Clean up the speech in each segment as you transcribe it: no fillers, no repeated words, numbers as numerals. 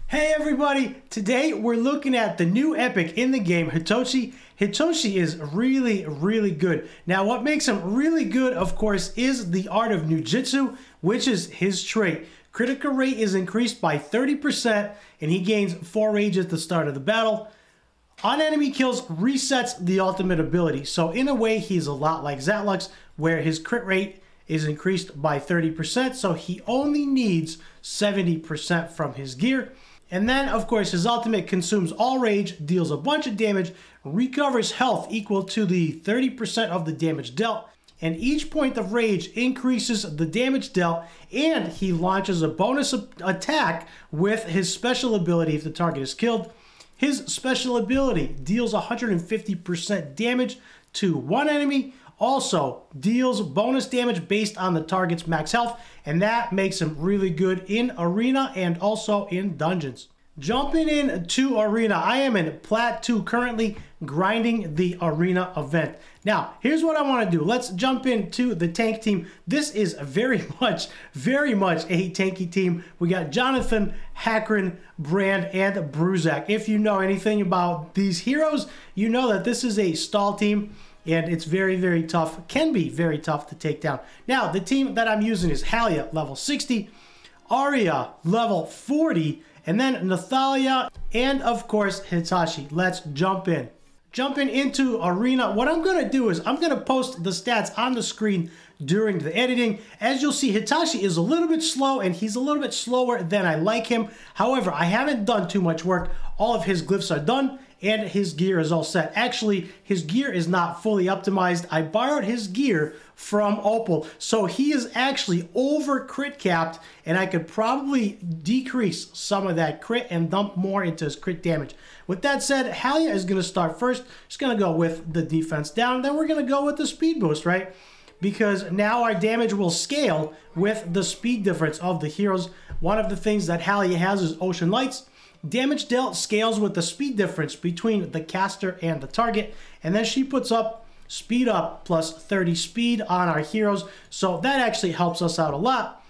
Hey everybody, today we're looking at the new epic in the game, Hitoshi. Hitoshi is really good. Now what makes him really good, of course, is the art of Nujutsu, which is his trait. Critical rate is increased by 30% and he gains 4 rage at the start of the battle. On enemy kills resets the ultimate ability. So in a way he's a lot like Zatlux, where his crit rate is increased by 30%, so he only needs 70% from his gear. And then, of course, his ultimate consumes all rage, deals a bunch of damage, recovers health equal to the 30% of the damage dealt, and each point of rage increases the damage dealt, and he launches a bonus attack with his special ability if the target is killed. His special ability deals 150% damage to one enemy, also deals bonus damage based on the target's max health, and that makes him really good in arena and also in dungeons. Jumping into arena, I am in Plat 2 currently, grinding the arena event. Now, here's what I want to do. Let's jump into the tank team. This is very much a tanky team. We got Jonathan, Hakron, Brand, and Bruzak. If you know anything about these heroes, you know that this is a stall team. And it's very tough, can be very tough to take down. Now, the team that I'm using is Halia, level 60, Arya, level 40, and then Nathalia, and of course, Hitachi. Let's jump in. Jumping into arena, what I'm going to do is I'm going to post the stats on the screen during the editing. As you'll see, Hitachi is a little bit slow, and he's a little bit slower than I like him. However, I haven't done too much work. All of his glyphs are done, and his gear is all set. Actually, his gear is not fully optimized. I borrowed his gear from Opal, so he is actually over crit capped, and I could probably decrease some of that crit and dump more into his crit damage. With that said, Halia is going to start first. Just going to go with the defense down. Then we're going to go with the speed boost, right? Because now our damage will scale with the speed difference of the heroes. One of the things that Halia has is Ocean Lights. Damage dealt scales with the speed difference between the caster and the target, and then she puts up speed up plus 30 speed on our heroes, so that actually helps us out a lot.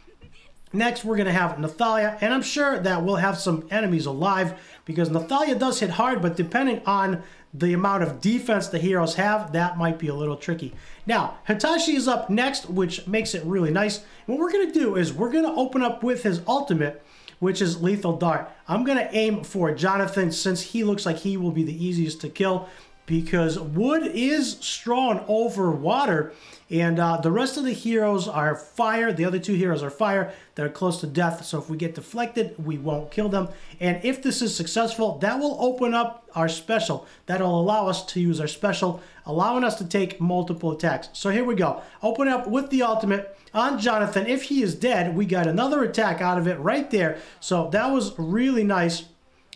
Next, we're going to have Nathalia, and I'm sure that we'll have some enemies alive because Nathalia does hit hard, but depending on the amount of defense the heroes have, that might be a little tricky. Now, Hitachi is up next, which makes it really nice. What we're going to do is we're going to open up with his ultimate, which is Lethal Dart. I'm going to aim for Jonathan since he looks like he will be the easiest to kill because wood is strong over water, and the rest of the heroes are fire. The other two heroes are fire. They're close to death, so if we get deflected, we won't kill them. And if this is successful, that will open up our special. That'll allow us to use our special, allowing us to take multiple attacks. So here we go. Open up with the ultimate on Jonathan. If he is dead, we got another attack out of it right there. So that was really nice.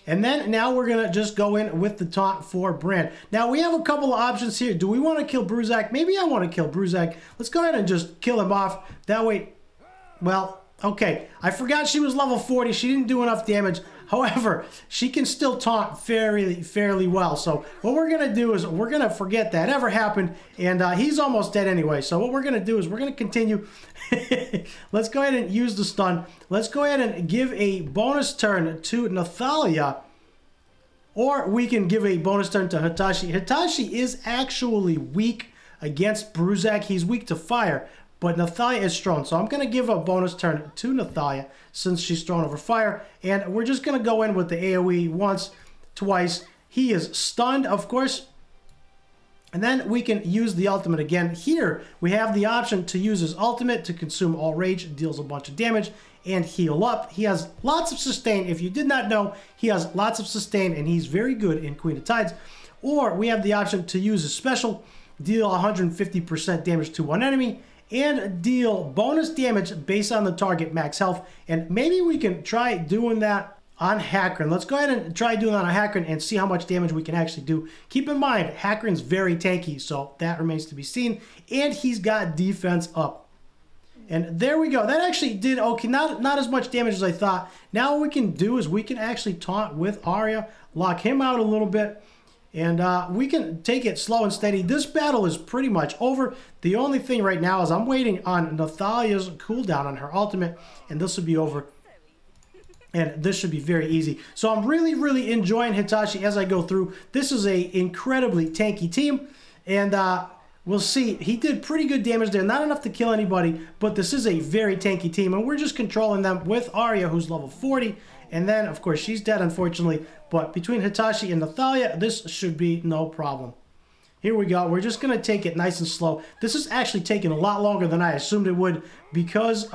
And then now we're going to just go in with the taunt for Brand. Now we have a couple of options here. Do we want to kill Bruzak? Maybe I want to kill Bruzak. Let's go ahead and just kill him off. That way, well, okay. I forgot she was level 40. She didn't do enough damage. However, she can still taunt fairly well. So what we're going to do is we're going to forget that ever happened. And he's almost dead anyway. So what we're going to do is we're going to continue. Let's go ahead and use the stun. Let's go ahead and give a bonus turn to Nathalia. Or we can give a bonus turn to Hitachi. Hitachi is actually weak against Bruzak. He's weak to fire. But Nathalia is strong, so I'm going to give a bonus turn to Nathalia since she's strong over fire. And we're just going to go in with the AoE once, twice. He is stunned, of course. And then we can use the ultimate again. Here, we have the option to use his ultimate to consume all rage, deals a bunch of damage, and heal up. He has lots of sustain. If you did not know, he has lots of sustain, and he's very good in Queen of Tides. Or we have the option to use his special, deal 150% damage to one enemy, and deal bonus damage based on the target max health. And maybe we can try doing that on Hakron. Let's go ahead and try doing that on Hakron and see how much damage we can actually do. Keep in mind, Hakron's very tanky, so that remains to be seen. And he's got defense up. And there we go. That actually did okay. Not as much damage as I thought. Now what we can do is we can actually taunt with Arya, lock him out a little bit, and we can take it slow and steady. This battle is pretty much over. The only thing right now is I'm waiting on Nathalia's cooldown on her ultimate, and this will be over. And this should be very easy. So I'm really, really enjoying Hitachi as I go through. This is a incredibly tanky team. And we'll see. He did pretty good damage there. Not enough to kill anybody, but this is a very tanky team. And we're just controlling them with Arya, who's level 40. And then, of course, she's dead, unfortunately. But between Hitachi and Nathalia, this should be no problem. Here we go. We're just going to take it nice and slow. This is actually taking a lot longer than I assumed it would because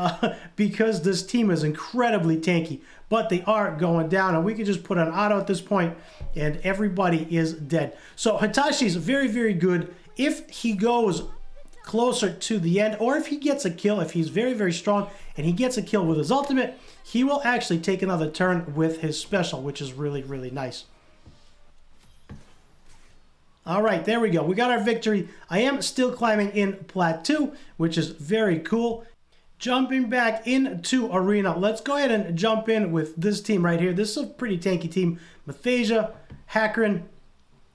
this team is incredibly tanky. But they are going down, and we can just put on auto at this point, and everybody is dead. So Hitachi is very, very good. If he goes closer to the end, or if he gets a kill, if he's very, very strong, and he gets a kill with his ultimate, he will actually take another turn with his special, which is really, really nice. All right, there we go. We got our victory. I am still climbing in Plat 2, which is very cool. Jumping back into Arena. Let's go ahead and jump in with this team right here. This is a pretty tanky team. Mathasia, Hakrin,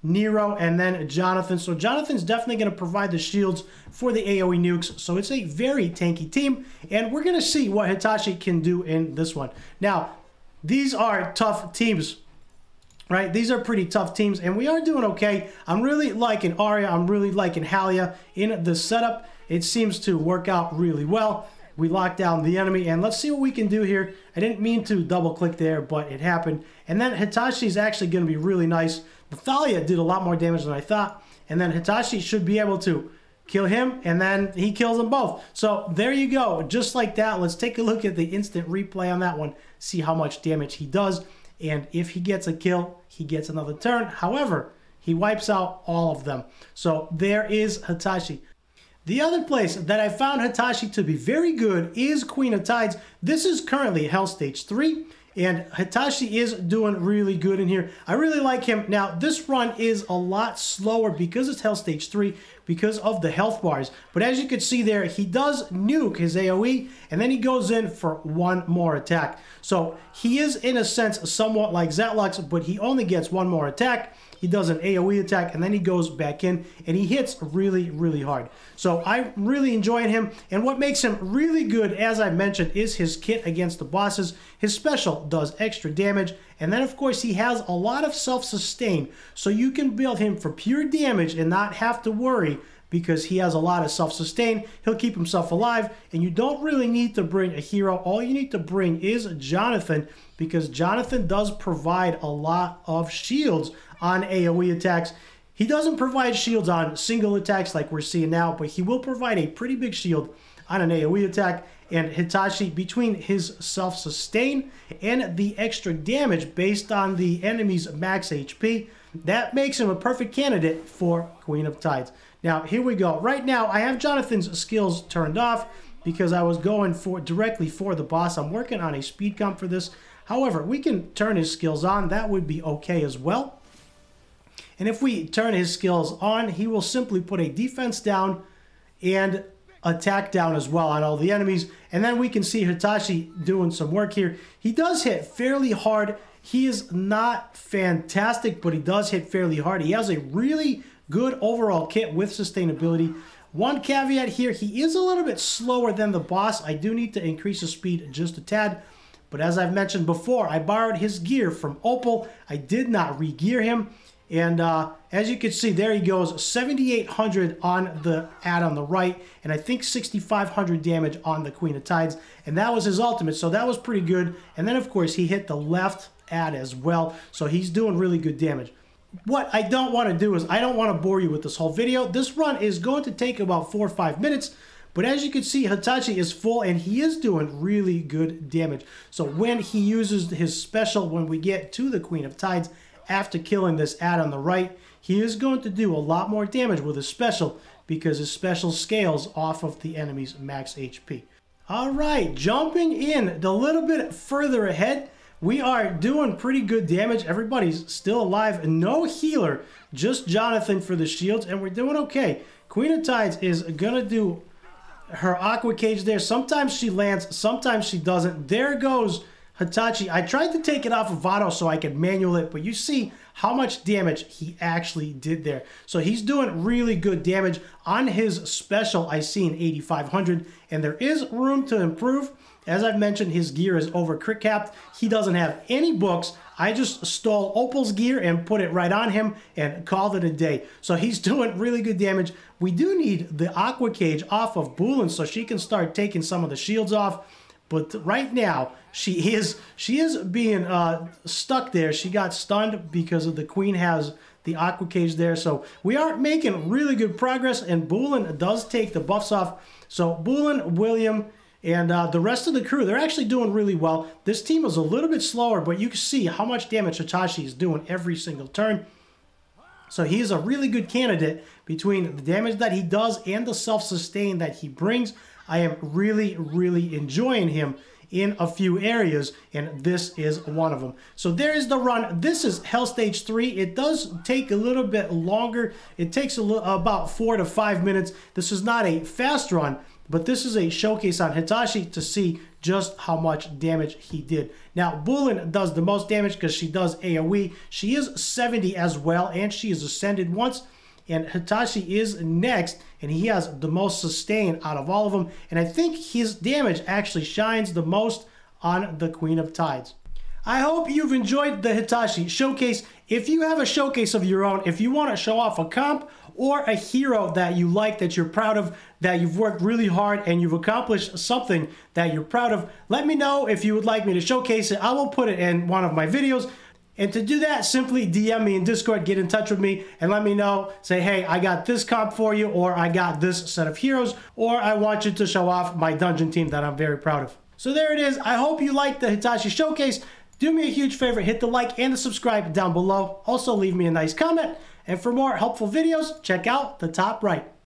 Nero, and then Jonathan. So Jonathan's definitely going to provide the shields for the AoE nukes. So it's a very tanky team. And we're going to see what Hitachi can do in this one. Now, these are tough teams. Right, these are pretty tough teams, and we are doing okay. I'm really liking Arya. I'm really liking Halia in the setup. It seems to work out really well. We lock down the enemy, and let's see what we can do here. I didn't mean to double-click there, but it happened. And then Hitachi is actually going to be really nice. Nathalia did a lot more damage than I thought, and then Hitachi should be able to kill him, and then he kills them both. So there you go. Just like that, let's take a look at the instant replay on that one, see how much damage he does. And if he gets a kill, he gets another turn. However, he wipes out all of them. So there is Hitachi. The other place that I found Hitachi to be very good is Queen of Tides. This is currently Hell Stage 3. And Hitachi is doing really good in here. I really like him. Now, this run is a lot slower because it's Hell Stage 3, because of the health bars. But as you can see there, he does nuke his AoE, and then he goes in for one more attack. So he is, in a sense, somewhat like Zetlux, but he only gets one more attack. He does an AoE attack, and then he goes back in, and he hits really, really hard. So I'm really enjoying him, and what makes him really good, as I mentioned, is his kit against the bosses. His special does extra damage, and then, of course, he has a lot of self-sustain, so you can build him for pure damage and not have to worry because he has a lot of self-sustain. He'll keep himself alive, and you don't really need to bring a hero. All you need to bring is Jonathan, because Jonathan does provide a lot of shields on AoE attacks. He doesn't provide shields on single attacks like we're seeing now, but he will provide a pretty big shield on an AoE attack. And Hitachi, between his self-sustain and the extra damage based on the enemy's max HP, that makes him a perfect candidate for Queen of Tides. Now, here we go. Right now, I have Jonathan's skills turned off because I was going directly for the boss. I'm working on a speed comp for this. However, we can turn his skills on. That would be okay as well. And if we turn his skills on, he will simply put a defense down and attack down as well on all the enemies. And then we can see Hitachi doing some work here. He does hit fairly hard. He is not fantastic, but he does hit fairly hard. He has a really good overall kit with sustainability. One caveat here, he is a little bit slower than the boss. I do need to increase his speed just a tad. But as I've mentioned before, I borrowed his gear from Opal. I did not re-gear him. And as you can see, there he goes, 7,800 on the ad on the right, and I think 6,500 damage on the Queen of Tides. And that was his ultimate, so that was pretty good. And then, of course, he hit the left ad as well, so he's doing really good damage. What I don't want to do is I don't want to bore you with this whole video. This run is going to take about 4 or 5 minutes. But as you can see, Hitachi is full, and he is doing really good damage. So when he uses his special, when we get to the Queen of Tides, after killing this ad on the right, he is going to do a lot more damage with his special because his special scales off of the enemy's max HP. All right, jumping in a little bit further ahead, we are doing pretty good damage. Everybody's still alive. No healer, just Jonathan for the shields, and we're doing okay. Queen of Tides is going to do her Aqua Cage there. Sometimes she lands, sometimes she doesn't. There goes Hitachi. I tried to take it off of auto so I could manual it, but you see how much damage he actually did there. So he's doing really good damage. On his special, I see an 8,500, and there is room to improve. As I've mentioned, his gear is over crit capped. He doesn't have any books. I just stole Opal's gear and put it right on him and called it a day. So he's doing really good damage. We do need the Aqua Cage off of Bulin so she can start taking some of the shields off. But right now, she is being stuck there. She got stunned because of the Queen has the Aqua Cage there. So we are making really good progress, and Bulin does take the buffs off. So Bulin, William, and the rest of the crew, they're actually doing really well. This team is a little bit slower, but you can see how much damage Hitachi is doing every single turn. So he is a really good candidate between the damage that he does and the self-sustain that he brings. I am really, really enjoying him in a few areas, and this is one of them. So there is the run. This is Hell Stage 3. It does take a little bit longer. It takes about 4 to 5 minutes. This is not a fast run, but this is a showcase on Hitachi to see just how much damage he did. Now, Bulin does the most damage because she does AoE. She is 70 as well, and she is ascended once. And Hitachi is next, and he has the most sustain out of all of them. And I think his damage actually shines the most on the Queen of Tides. I hope you've enjoyed the Hitachi showcase. If you have a showcase of your own, if you want to show off a comp or a hero that you like, that you're proud of, that you've worked really hard and you've accomplished something that you're proud of, let me know if you would like me to showcase it. I will put it in one of my videos. And to do that, simply DM me in Discord, get in touch with me, and let me know. Say, hey, I got this comp for you, or I got this set of heroes, or I want you to show off my dungeon team that I'm very proud of. So there it is. I hope you liked the Hitachi showcase. Do me a huge favor, hit the like and the subscribe down below. Also, leave me a nice comment. And for more helpful videos, check out the top right.